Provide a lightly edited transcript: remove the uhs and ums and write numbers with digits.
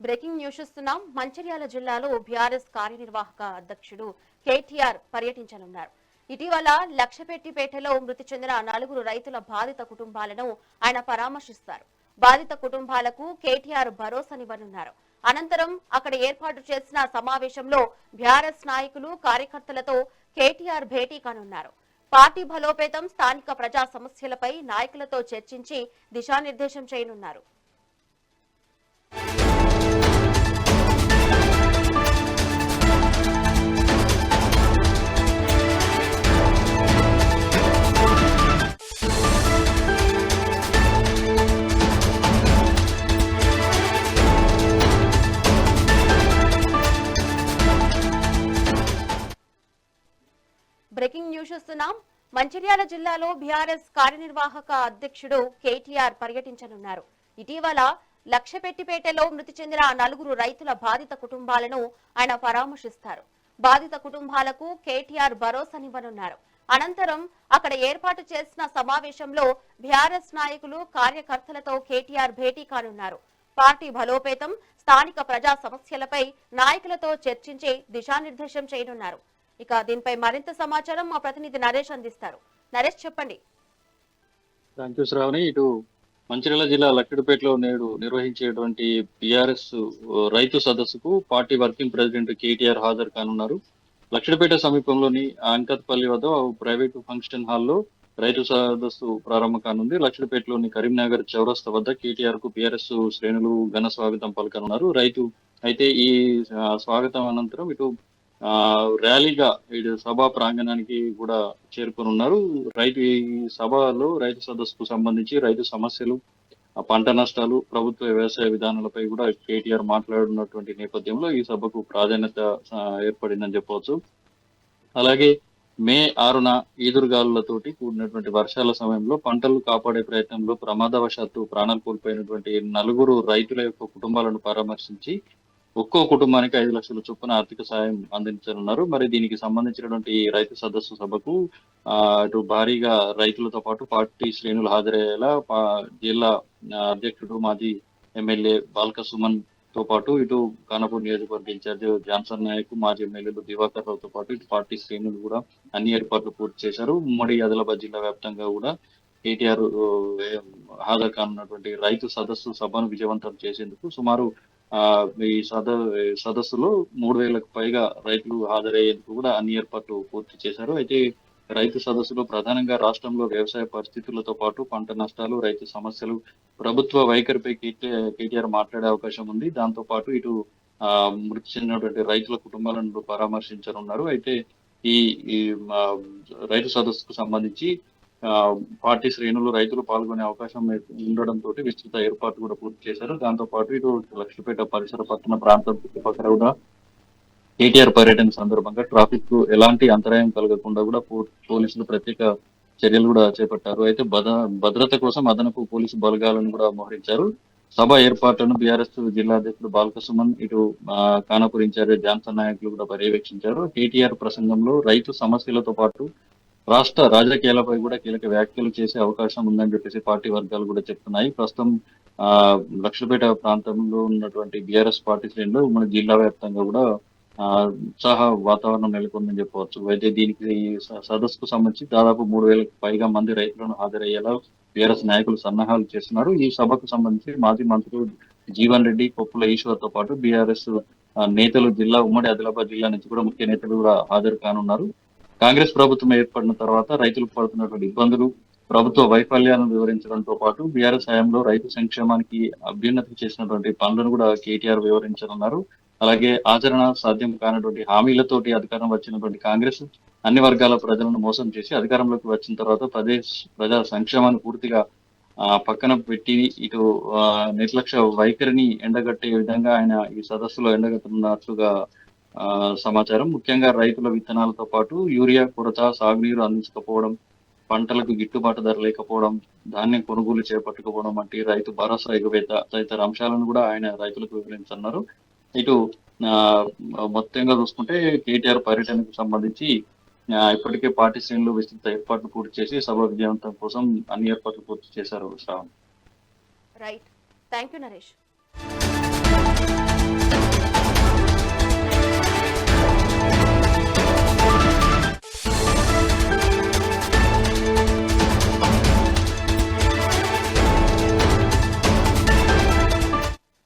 Breaking news చూస్తున్నాం. మంచిర్యాల జిల్లాలో BRS కార్యనిర్వాహక అధ్యక్షుడు కేటీఆర్ పర్యటించనున్నారు. ఇటీవల లక్షపెట్టిపేటలో మృతి చెందిన 4 రైతుల బాధిత కుటుంబాలను ఆయన పరామర్శిస్తారు. బాధిత కుటుంబాలకు కేటీఆర్ భరోసానివ్వనున్నారు. అనంతరం అక్కడ ఏర్పాటు చేసిన సమావేశంలో బీఆర్ఎస్ నాయకులు కార్యకర్తలతో కేటీఆర్ భేటీ కానున్నారు. పార్టీ బలోపేతం, స్థానిక ప్రజా సమస్యలపై నాయకులతో చర్చించి దిశానిర్దేశం చేయనున్నారు. బ్రేకింగ్ న్యూస్ చూస్తున్నాం. మంచిర్యాల జిల్లాలో బీఆర్ఎస్ కార్యనిర్వాహక అధ్యక్షుడు కేటీఆర్ పర్యటించనున్నారు. ఇటీవల లక్షపెట్టిపేటలో మృతి చెందిన 4 రైతుల బాధిత కుటుంబాలను ఆయన పరామర్శిస్తారు. బాధిత కుటుంబాలకు కేటీఆర్ భరోసానివ్వనున్నారు. అనంతరం అక్కడ ఏర్పాటు చేసిన సమావేశంలో బీఆర్ఎస్ నాయకులు కార్యకర్తలతో కేటీఆర్ భేటీ కానున్నారు. పార్టీ బలోపేతం, స్థానిక ప్రజా సమస్యలపై నాయకులతో చర్చించి దిశానిర్దేశం చేయనున్నారు. ఇక దీనిపై మరింత సమాచారం మా ప్రతినిధి నరేష్ అందిస్తారు. నరేష్, చెప్పండి. థాంక్యూ శ్రావణి. ఇటు మంచిర్యాల జిల్లా లక్కిడిపేటలో నేడు నిర్వహించేటువంటి బీఆర్ఎస్ రైతు సదస్సుకు పార్టీ వర్కింగ్ ప్రెసిడెంట్ కేటీఆర్ హాజరు కానున్నారు. లక్కిడిపేట సమీపంలోని అంకత్పల్లి వద్ద ప్రైవేటు ఫంక్షన్ హాల్లో రైతు సదస్సు ప్రారంభం కానుంది. లక్కిడిపేటలోని కరీంనగర్ చౌరస్తా వద్ద కేటీఆర్ కు బీఆర్ఎస్ శ్రేణులు ఘన స్వాగతం పలకనున్నారు. అయితే ఈ స్వాగతం అనంతరం ఇటు ర్యాలీగా ఇటు సభా ప్రాంగణానికి కూడా చేరుకోనున్నారు. ఈ సభలో రైతు సదస్సుకు సంబంధించి రైతు సమస్యలు, పంట నష్టాలు, ప్రభుత్వ వ్యవసాయ విధానాలపై కూడా కేటీఆర్ మాట్లాడుతున్నటువంటి నేపథ్యంలో ఈ సభకు ప్రాధాన్యత ఏర్పడిందని చెప్పవచ్చు. అలాగే మే 6న ఈదురుగాలులతోటి కూడినటువంటి వర్షాల సమయంలో పంటలు కాపాడే ప్రయత్నంలో ప్రమాదవశాత్తు ప్రాణాలు కోల్పోయినటువంటి 4 రైతుల యొక్క కుటుంబాలను పరామర్శించి ఒక్కో కుటుంబానికి 5 లక్షల చొప్పున ఆర్థిక సాయం అందించనున్నారు. మరి దీనికి సంబంధించినటువంటి రైతు సదస్సు సభకు అటు భారీగా రైతులతో పాటు పార్టీ శ్రేణులు హాజరయ్యేలా జిల్లా అధ్యక్షుడు మాజీ ఎమ్మెల్యే బాల్క సుమన్ తో పాటు ఇటు ఖానాపూర్ నియోజకవర్గ ఇన్ఛార్జ్ జాన్సన్ నాయక్, మాజీ ఎమ్మెల్యేలు దివాకర్ రావుతో పాటు ఇటు పార్టీ శ్రేణులు కూడా అన్ని ఏర్పాట్లు పూర్తి చేశారు. ఉమ్మడి ఆదిలాబాద్ జిల్లా వ్యాప్తంగా కూడా కేటీఆర్ హాజరు కానున్నటువంటి రైతు సదస్సు సభను విజయవంతం చేసేందుకు సుమారు ఈ సదస్సులో 3,000కు పైగా రైతులు హాజరయ్యేందుకు కూడా అన్ని ఏర్పాట్లు పూర్తి చేశారు. అయితే రైతు సదస్సులో ప్రధానంగా రాష్ట్రంలో వ్యవసాయ పరిస్థితులతో పాటు పంట నష్టాలు, రైతు సమస్యలు, ప్రభుత్వ వైఖరిపై కేటీఆర్ మాట్లాడే అవకాశం ఉంది. దాంతో పాటు ఇటు మృతి చెందినటువంటి రైతుల కుటుంబాలను పరామర్శించనున్నారు. అయితే ఈ రైతు సదస్సుకు సంబంధించి పార్టీ శ్రేణులు, రైతులు పాల్గొనే అవకాశం ఉండడంతో విస్తృత ఏర్పాట్లు కూడా పూర్తి చేశారు. దాంతో పాటు ఇటు లక్ష్మీపేట పరిసర పట్టణ ప్రాంతం చుట్టుపక్కల కూడా కేటీఆర్ పర్యటన సందర్భంగా ట్రాఫిక్ కు ఎలాంటి అంతరాయం కలగకుండా కూడా పోలీసులు ప్రత్యేక చర్యలు కూడా చేపట్టారు. అయితే భద్రత కోసం అదనపు పోలీసు బలగాలను కూడా మోహరించారు. సభ ఏర్పాట్లను బీఆర్ఎస్ జిల్లా అధ్యక్షుడు బాల్క సుమన్, ఇటు ఖానాపూర్ ఇన్ఛార్జ్ జాన్సన్ నాయకులు కూడా పర్యవేక్షించారు. కేటీఆర్ ప్రసంగంలో రైతు సమస్యలతో పాటు రాష్ట్ర రాజకీయాలపై కూడా కీలక వ్యాఖ్యలు చేసే అవకాశం ఉందని చెప్పేసి పార్టీ వర్గాలు కూడా చెప్తున్నాయి. ప్రస్తుతం లక్ష్మీపేట ప్రాంతంలో ఉన్నటువంటి బీఆర్ఎస్ పార్టీ శ్రేణులు మన జిల్లా వ్యాప్తంగా కూడా ఉత్సాహ వాతావరణం నెలకొందని చెప్పవచ్చు. అయితే దీనికి సదస్సుకు సంబంధించి దాదాపు 3,000కు పైగా మంది రైతులను హాజరయ్యేలా బీఆర్ఎస్ నాయకులు సన్నాహాలు చేస్తున్నారు. ఈ సభకు సంబంధించి మాజీ మంత్రులు జీవన్ రెడ్డి, కొప్పుల ఈశ్వర్ తో పాటు బీఆర్ఎస్ నేతలు ఉమ్మడి ఆదిలాబాద్ జిల్లా నుంచి కూడా ముఖ్య నేతలు కూడా హాజరు కానున్నారు. కాంగ్రెస్ ప్రభుత్వం ఏర్పడిన తర్వాత రైతులకు పడుతున్నటువంటి ఇబ్బందులు, ప్రభుత్వ వైఫల్యాలను వివరించడంతో పాటు బీఆర్ఎస్ హయాంలో రైతు సంక్షేమానికి అభ్యున్నతి చేసినటువంటి పనులను కూడా కేటీఆర్ వివరించనున్నారు. అలాగే ఆచరణ సాధ్యం కానటువంటి హామీలతోటి అధికారం వచ్చినటువంటి కాంగ్రెస్ అన్ని వర్గాల ప్రజలను మోసం చేసి అధికారంలోకి వచ్చిన తర్వాత ప్రజా సంక్షేమాన్ని పూర్తిగా పక్కన పెట్టి ఇటు నిర్లక్ష్య వైఖరిని ఎండగట్టే విధంగా ఆయన ఈ సదస్సులో ఎండగట్టున్నట్లుగా సమాచారం. ముఖ్యంగా రైతుల విత్తనాలతో పాటు యూరియా కొరత, సాగునీరు అందించకపోవడం, పంటలకు గిట్టుబాటు ధర లేకపోవడం, ధాన్యం కొనుగోలు చేపట్టకపోవడం వంటి రైతు భరోసా ఎగువేత తదితర అంశాలను కూడా ఆయన రైతులకు వివరించన్నారు. ఇటు మొత్తంగా చూసుకుంటే కేటీఆర్ పర్యటనకు సంబంధించి ఇప్పటికే పార్టీ శ్రేణులు విస్తృత ఏర్పాట్లు పూర్తి చేసి సభ విజయవంతం కోసం అన్ని ఏర్పాట్లు పూర్తి చేశారు. Right, thank you Naresh.